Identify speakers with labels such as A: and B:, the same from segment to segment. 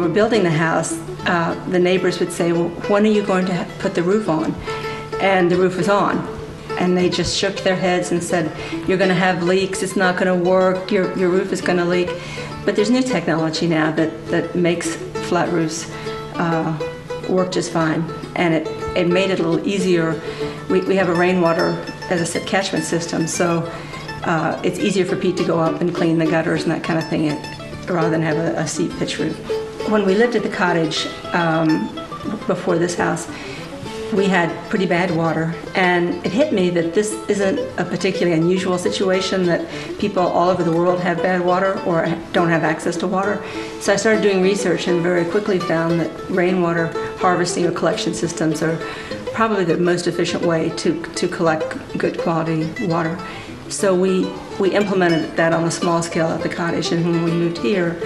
A: were building the house, the neighbors would say, well, when are you going to put the roof on? And the roof was on. And they just shook their heads and said, you're going to have leaks, it's not going to work, your roof is going to leak. But there's new technology now that makes flat roofs work just fine. And it made it a little easier. We have a rainwater, as I said, catchment system, so it's easier for Pete to go up and clean the gutters and that kind of thing rather than have a steep pitch roof. When we lived at the cottage before this house, we had pretty bad water, and it hit me that this isn't a particularly unusual situation, that people all over the world have bad water or don't have access to water. So I started doing research and very quickly found that rainwater harvesting or collection systems are probably the most efficient way to collect good quality water. So we implemented that on a small scale at the cottage, and when we moved here,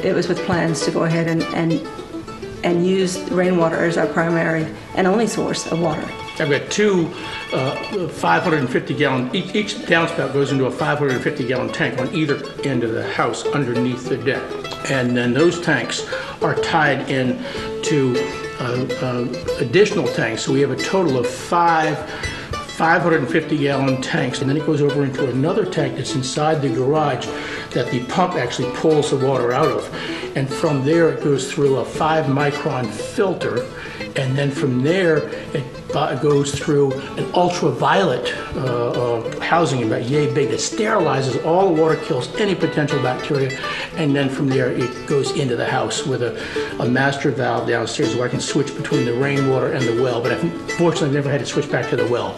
A: it was with plans to go ahead and use rainwater as our primary and only source of water.
B: I've got two 550-gallon, each downspout goes into a 550-gallon tank on either end of the house underneath the deck. And then those tanks are tied in to additional tanks. So we have a total of 550-gallon tanks, and then it goes over into another tank that's inside the garage that the pump actually pulls the water out of. And from there it goes through a 5-micron filter, and then from there it goes through an ultraviolet housing about yay big that sterilizes all the water, kills any potential bacteria, and then from there it goes into the house with a master valve downstairs where I can switch between the rainwater and the well, but unfortunately I've never had to switch back to the well.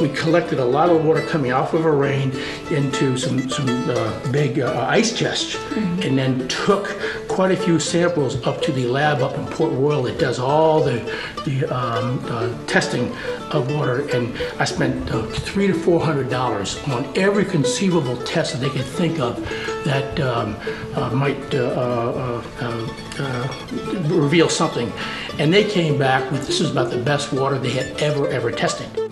B: We collected a lot of water coming off of a rain into some big ice chests, and then took quite a few samples up to the lab up in Port Royal that does all the testing of water, and I spent $300 to $400 on every conceivable test that they could think of that might reveal something. And they came back with this is about the best water they had ever tested.